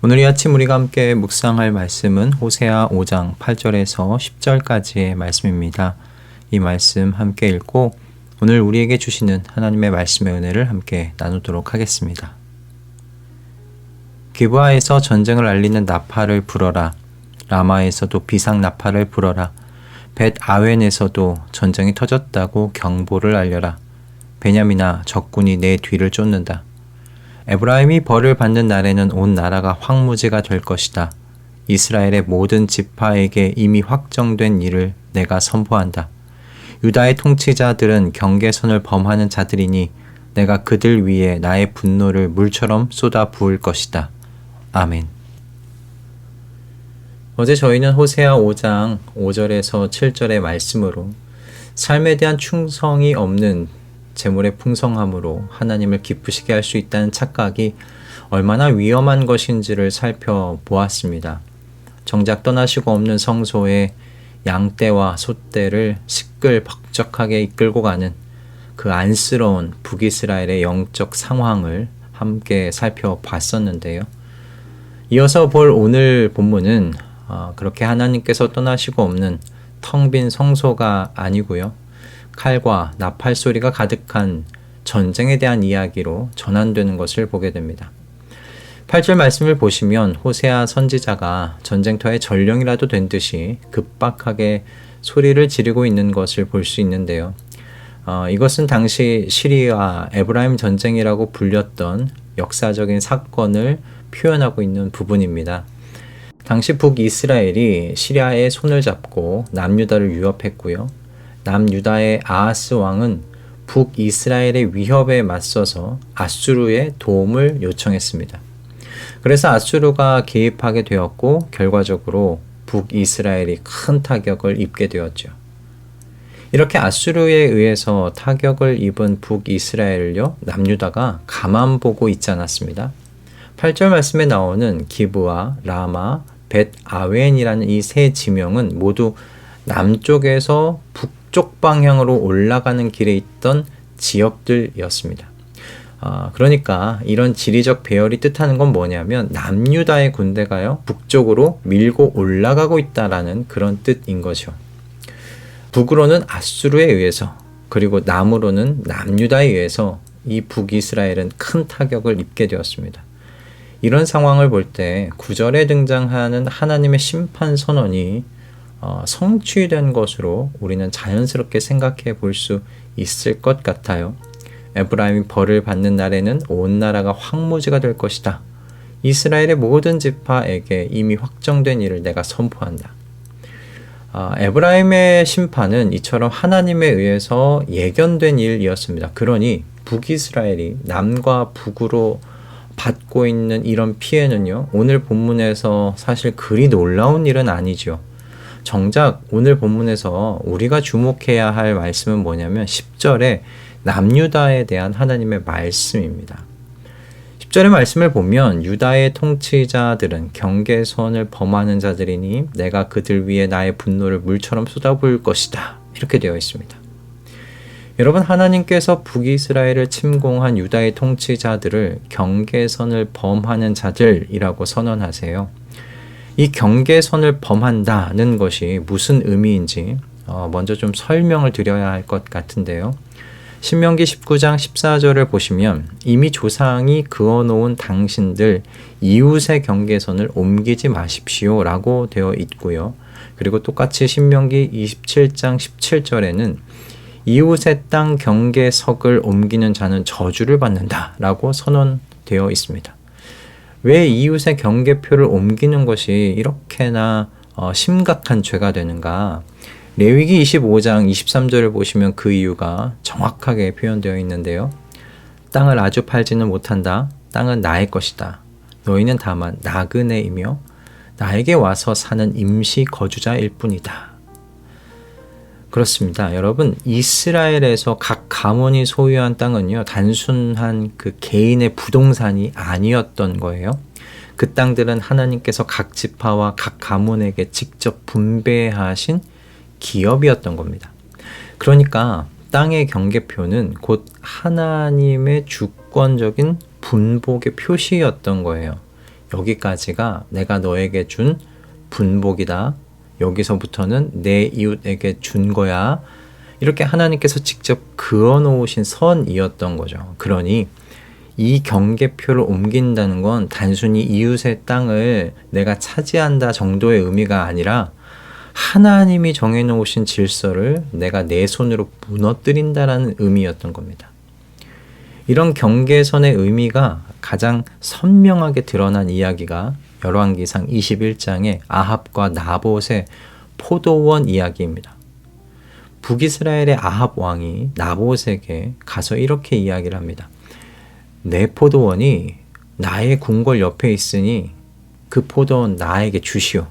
오늘 이 아침 우리가 함께 묵상할 말씀은 호세아 5장 8절에서 10절까지의 말씀입니다. 이 말씀 함께 읽고 오늘 우리에게 주시는 하나님의 말씀의 은혜를 함께 나누도록 하겠습니다. 기브아에서 전쟁을 알리는 나팔을 불어라. 라마에서도 비상 나팔을 불어라. 벳 아웬에서도 전쟁이 터졌다고 경보를 알려라. 베냐민아, 적군이 내 뒤를 쫓는다. 에브라임이 벌을 받는 날에는 온 나라가 황무지가 될 것이다. 이스라엘의 모든 지파에게 이미 확정된 일을 내가 선포한다. 유다의 통치자들은 경계선을 범하는 자들이니 내가 그들 위에 나의 분노를 물처럼 쏟아 부을 것이다. 아멘. 어제 저희는 호세아 5장 5절에서 7절의 말씀으로 삶에 대한 충성이 없는 재물의 풍성함으로 하나님을 기쁘시게 할 수 있다는 착각이 얼마나 위험한 것인지를 살펴보았습니다. 정작 떠나시고 없는 성소에 양떼와 소떼를 시끌벅적하게 이끌고 가는 그 안쓰러운 북이스라엘의 영적 상황을 함께 살펴봤었는데요. 이어서 볼 오늘 본문은 그렇게 하나님께서 떠나시고 없는 텅 빈 성소가 아니고요. 칼과 나팔 소리가 가득한 전쟁에 대한 이야기로 전환되는 것을 보게 됩니다. 8절 말씀을 보시면 호세아 선지자가 전쟁터에 전령이라도 된 듯이 급박하게 소리를 지르고 있는 것을 볼 수 있는데요. 이것은 당시 시리아 에브라임 전쟁이라고 불렸던 역사적인 사건을 표현하고 있는 부분입니다. 당시 북이스라엘이 시리아의 손을 잡고 남유다를 위협했고요. 남유다의 아하스 왕은 북이스라엘의 위협에 맞서서 아수르의 도움을 요청했습니다. 그래서 아수르가 개입하게 되었고 결과적으로 북이스라엘이 큰 타격을 입게 되었죠. 이렇게 아수르에 의해서 타격을 입은 북이스라엘을요, 남유다가 가만 보고 있지 않았습니다. 8절 말씀에 나오는 기브아, 라마, 벳 아웬이라는 이 세 지명은 모두 남쪽에서 북쪽 방향으로 올라가는 길에 있던 지역들이었습니다. 그러니까 이런 지리적 배열이 뜻하는 건 뭐냐면 남유다의 군대가요, 북쪽으로 밀고 올라가고 있다라는 그런 뜻인 거죠. 북으로는 아수르에 의해서, 그리고 남으로는 남유다에 의해서 이 북이스라엘은 큰 타격을 입게 되었습니다. 이런 상황을 볼 때 9절에 등장하는 하나님의 심판 선언이 성취된 것으로 우리는 자연스럽게 생각해 볼 수 있을 것 같아요. 에브라임이 벌을 받는 날에는 온 나라가 황무지가 될 것이다. 이스라엘의 모든 지파에게 이미 확정된 일을 내가 선포한다. 에브라임의 심판은 이처럼 하나님에 의해서 예견된 일이었습니다. 그러니 북이스라엘이 남과 북으로 받고 있는 이런 피해는요, 오늘 본문에서 사실 그리 놀라운 일은 아니죠. 정작 오늘 본문에서 우리가 주목해야 할 말씀은 뭐냐면 10절에 남유다에 대한 하나님의 말씀입니다. 10절의 말씀을 보면 유다의 통치자들은 경계선을 범하는 자들이니 내가 그들 위에 나의 분노를 물처럼 쏟아부을 것이다. 이렇게 되어 있습니다. 여러분, 하나님께서 북이스라엘을 침공한 유다의 통치자들을 경계선을 범하는 자들이라고 선언하세요. 이 경계선을 범한다는 것이 무슨 의미인지 먼저 좀 설명을 드려야 할 것 같은데요. 신명기 19장 14절을 보시면 이미 조상이 그어놓은 당신들 이웃의 경계선을 옮기지 마십시오 라고 되어 있고요. 그리고 똑같이 신명기 27장 17절에는 이웃의 땅 경계석을 옮기는 자는 저주를 받는다 라고 선언되어 있습니다. 왜 이웃의 경계표를 옮기는 것이 이렇게나 심각한 죄가 되는가? 레위기 25장 23절을 보시면 그 이유가 정확하게 표현되어 있는데요. 땅을 아주 팔지는 못한다. 땅은 나의 것이다. 너희는 다만 나그네이며 나에게 와서 사는 임시 거주자일 뿐이다. 그렇습니다. 여러분, 이스라엘에서 각 가문이 소유한 땅은요, 단순한 그 개인의 부동산이 아니었던 거예요. 그 땅들은 하나님께서 각 지파와 각 가문에게 직접 분배하신 기업이었던 겁니다. 그러니까 땅의 경계표는 곧 하나님의 주권적인 분복의 표시였던 거예요. 여기까지가 내가 너에게 준 분복이다. 여기서부터는 내 이웃에게 준 거야. 이렇게 하나님께서 직접 그어놓으신 선이었던 거죠. 그러니 이 경계표를 옮긴다는 건 단순히 이웃의 땅을 내가 차지한다 정도의 의미가 아니라 하나님이 정해놓으신 질서를 내가 내 손으로 무너뜨린다라는 의미였던 겁니다. 이런 경계선의 의미가 가장 선명하게 드러난 이야기가 열왕기상 21장의 아합과 나봇의 포도원 이야기입니다. 북이스라엘의 아합 왕이 나봇에게 가서 이렇게 이야기를 합니다. 내 포도원이 나의 궁궐 옆에 있으니 그 포도원 나에게 주시오.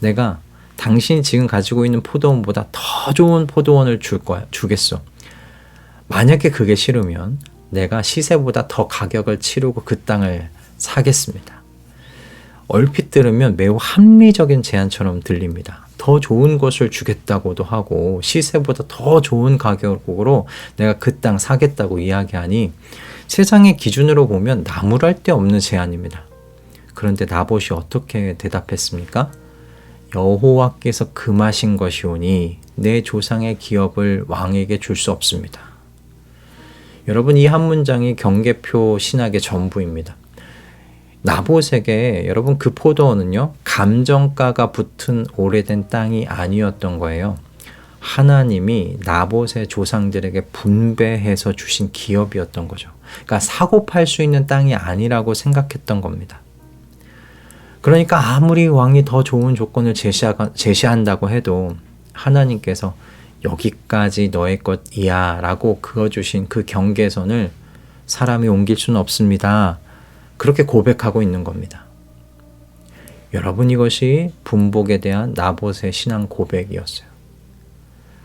내가 당신이 지금 가지고 있는 포도원보다 더 좋은 포도원을 주겠소. 만약에 그게 싫으면 내가 시세보다 더 가격을 치르고 그 땅을 사겠습니다. 얼핏 들으면 매우 합리적인 제안처럼 들립니다. 더 좋은 것을 주겠다고도 하고 시세보다 더 좋은 가격으로 내가 그 땅 사겠다고 이야기하니 세상의 기준으로 보면 나무랄 데 없는 제안입니다. 그런데 나봇이 어떻게 대답했습니까? 여호와께서 금하신 것이오니 내 조상의 기업을 왕에게 줄 수 없습니다. 여러분, 이 한 문장이 경계표 신학의 전부입니다. 나봇에게 여러분 그 포도원은요, 감정가가 붙은 오래된 땅이 아니었던 거예요. 하나님이 나봇의 조상들에게 분배해서 주신 기업이었던 거죠. 그러니까 사고 팔 수 있는 땅이 아니라고 생각했던 겁니다. 그러니까 아무리 왕이 더 좋은 조건을 제시한다고 해도 하나님께서 여기까지 너의 것이야 라고 그어주신 그 경계선을 사람이 옮길 수는 없습니다. 그렇게 고백하고 있는 겁니다. 여러분, 이것이 분복에 대한 나봇의 신앙 고백이었어요.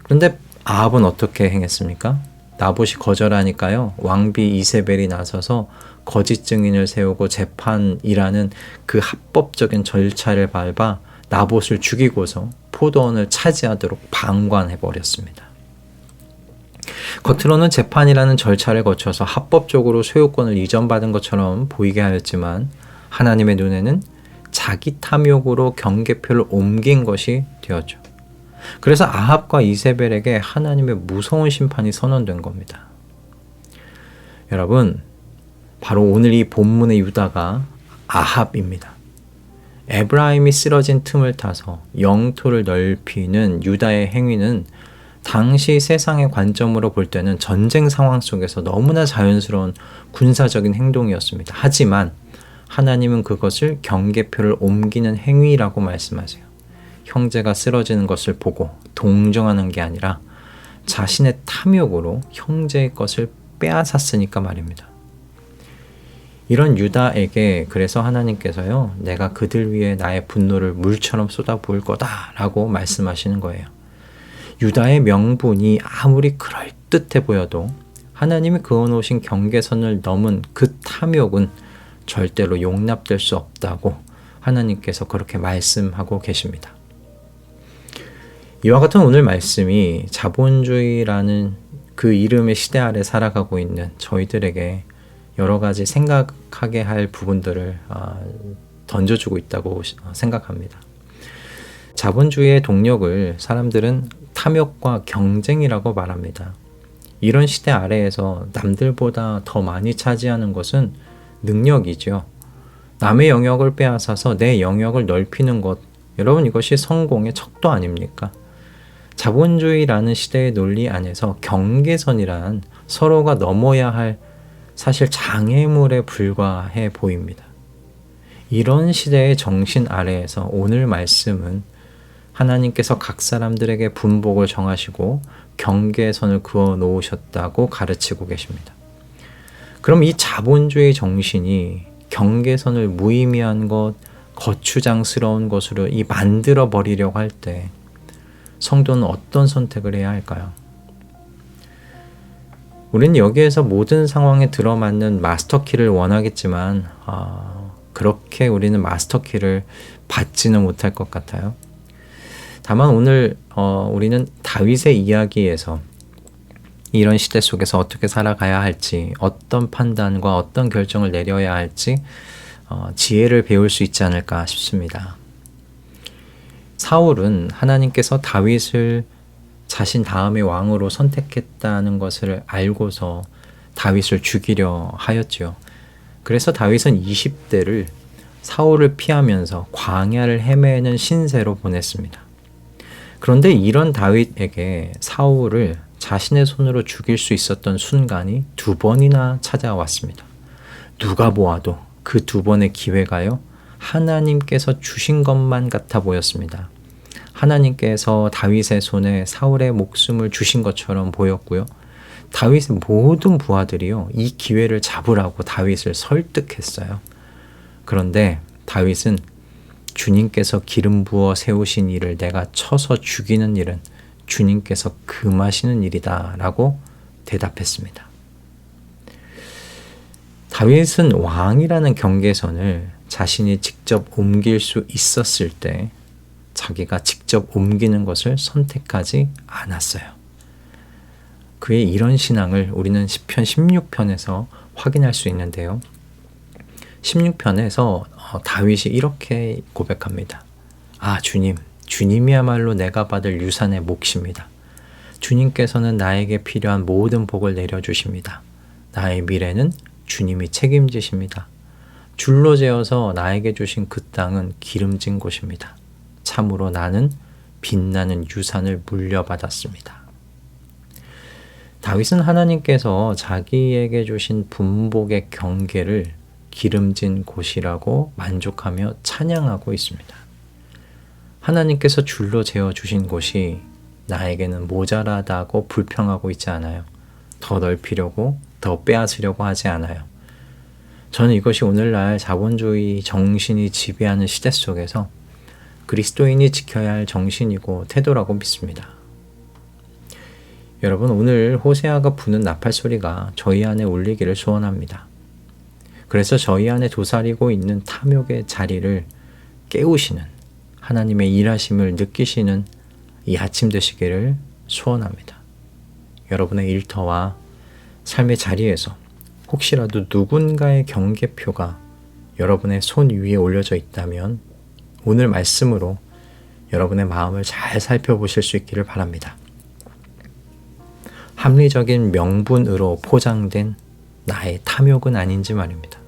그런데 아합은 어떻게 행했습니까? 나봇이 거절하니까요, 왕비 이세벨이 나서서 거짓 증인을 세우고 재판이라는 그 합법적인 절차를 밟아 나봇을 죽이고서 포도원을 차지하도록 방관해버렸습니다. 겉으로는 재판이라는 절차를 거쳐서 합법적으로 소유권을 이전받은 것처럼 보이게 하였지만 하나님의 눈에는 자기 탐욕으로 경계표를 옮긴 것이 되었죠. 그래서 아합과 이세벨에게 하나님의 무서운 심판이 선언된 겁니다. 여러분, 바로 오늘 이 본문의 유다가 아합입니다. 에브라임이 쓰러진 틈을 타서 영토를 넓히는 유다의 행위는 당시 세상의 관점으로 볼 때는 전쟁 상황 속에서 너무나 자연스러운 군사적인 행동이었습니다. 하지만 하나님은 그것을 경계표를 옮기는 행위라고 말씀하세요. 형제가 쓰러지는 것을 보고 동정하는 게 아니라 자신의 탐욕으로 형제의 것을 빼앗았으니까 말입니다. 이런 유다에게 그래서 하나님께서요, 내가 그들 위에 나의 분노를 물처럼 쏟아부을 거다라고 말씀하시는 거예요. 유다의 명분이 아무리 그럴듯해 보여도 하나님이 그어놓으신 경계선을 넘은 그 탐욕은 절대로 용납될 수 없다고 하나님께서 그렇게 말씀하고 계십니다. 이와 같은 오늘 말씀이 자본주의라는 그 이름의 시대 아래 살아가고 있는 저희들에게 여러 가지 생각하게 할 부분들을 던져주고 있다고 생각합니다. 자본주의의 동력을 사람들은 탐욕과 경쟁이라고 말합니다. 이런 시대 아래에서 남들보다 더 많이 차지하는 것은 능력이죠. 남의 영역을 빼앗아서 내 영역을 넓히는 것, 여러분, 이것이 성공의 척도 아닙니까? 자본주의라는 시대의 논리 안에서 경계선이란 서로가 넘어야 할 사실 장애물에 불과해 보입니다. 이런 시대의 정신 아래에서 오늘 말씀은 하나님께서 각 사람들에게 분복을 정하시고 경계선을 그어 놓으셨다고 가르치고 계십니다. 그럼 이 자본주의 정신이 경계선을 무의미한 것, 거추장스러운 것으로 만들어 버리려고 할 때 성도는 어떤 선택을 해야 할까요? 우리는 여기에서 모든 상황에 들어맞는 마스터키를 원하겠지만 그렇게 우리는 마스터키를 받지는 못할 것 같아요. 다만 오늘 우리는 다윗의 이야기에서 이런 시대 속에서 어떻게 살아가야 할지, 어떤 판단과 어떤 결정을 내려야 할지 지혜를 배울 수 있지 않을까 싶습니다. 사울은 하나님께서 다윗을 자신 다음의 왕으로 선택했다는 것을 알고서 다윗을 죽이려 하였지요. 그래서 다윗은 20대를 사울을 피하면서 광야를 헤매는 신세로 보냈습니다. 그런데 이런 다윗에게 사울을 자신의 손으로 죽일 수 있었던 순간이 2번이나 찾아왔습니다. 누가 보아도 그 2번의 기회가요, 하나님께서 주신 것만 같아 보였습니다. 하나님께서 다윗의 손에 사울의 목숨을 주신 것처럼 보였고요. 다윗의 모든 부하들이요, 이 기회를 잡으라고 다윗을 설득했어요. 그런데 다윗은 주님께서 기름 부어 세우신 일을 내가 쳐서 죽이는 일은 주님께서 금하시는 일이다 라고 대답했습니다. 다윗은 왕이라는 경계선을 자신이 직접 옮길 수 있었을 때 자기가 직접 옮기는 것을 선택하지 않았어요. 그의 이런 신앙을 우리는 시편 16편에서 확인할 수 있는데요. 16편에서 다윗이 이렇게 고백합니다. 주님이야말로 내가 받을 유산의 몫입니다. 주님께서는 나에게 필요한 모든 복을 내려주십니다. 나의 미래는 주님이 책임지십니다. 줄로 재어서 나에게 주신 그 땅은 기름진 곳입니다. 참으로 나는 빛나는 유산을 물려받았습니다. 다윗은 하나님께서 자기에게 주신 분복의 경계를 기름진 곳이라고 만족하며 찬양하고 있습니다. 하나님께서 줄로 재어 주신 곳이 나에게는 모자라다고 불평하고 있지 않아요. 더 넓히려고, 더 빼앗으려고 하지 않아요. 저는 이것이 오늘날 자본주의 정신이 지배하는 시대 속에서 그리스도인이 지켜야 할 정신이고 태도라고 믿습니다. 여러분, 오늘 호세아가 부는 나팔 소리가 저희 안에 울리기를 소원합니다. 그래서 저희 안에 도사리고 있는 탐욕의 자리를 깨우시는 하나님의 일하심을 느끼시는 이 아침 되시기를 소원합니다. 여러분의 일터와 삶의 자리에서 혹시라도 누군가의 경계표가 여러분의 손 위에 올려져 있다면 오늘 말씀으로 여러분의 마음을 잘 살펴보실 수 있기를 바랍니다. 합리적인 명분으로 포장된 나의 탐욕은 아닌지 말입니다.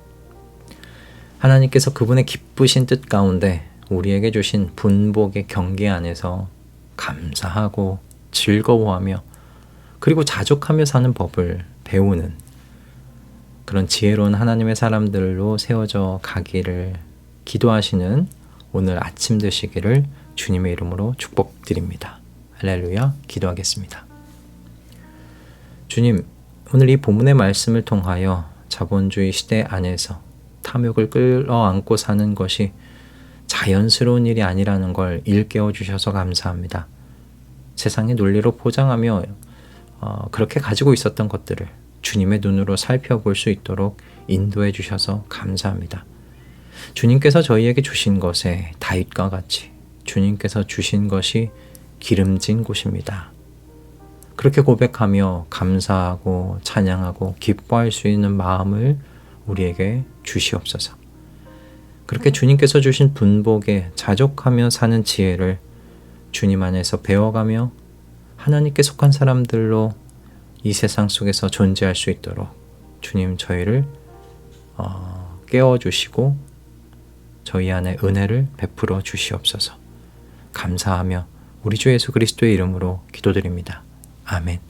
하나님께서 그분의 기쁘신 뜻 가운데 우리에게 주신 분복의 경계 안에서 감사하고 즐거워하며 그리고 자족하며 사는 법을 배우는 그런 지혜로운 하나님의 사람들로 세워져 가기를 기도하시는 오늘 아침 되시기를 주님의 이름으로 축복드립니다. 할렐루야. 기도하겠습니다. 주님, 오늘 이 본문의 말씀을 통하여 자본주의 시대 안에서 탐욕을 끌어안고 사는 것이 자연스러운 일이 아니라는 걸 일깨워 주셔서 감사합니다. 세상의 논리로 포장하며 그렇게 가지고 있었던 것들을 주님의 눈으로 살펴볼 수 있도록 인도해 주셔서 감사합니다. 주님께서 저희에게 주신 것에 다윗과 같이 주님께서 주신 것이 기름진 곳입니다. 그렇게 고백하며 감사하고 찬양하고 기뻐할 수 있는 마음을 우리에게 주시옵소서. 그렇게 주님께서 주신 분복에 자족하며 사는 지혜를 주님 안에서 배워가며 하나님께 속한 사람들로 이 세상 속에서 존재할 수 있도록 주님 저희를 깨워주시고 저희 안에 은혜를 베풀어 주시옵소서. 감사하며 우리 주 예수 그리스도의 이름으로 기도드립니다. 아멘.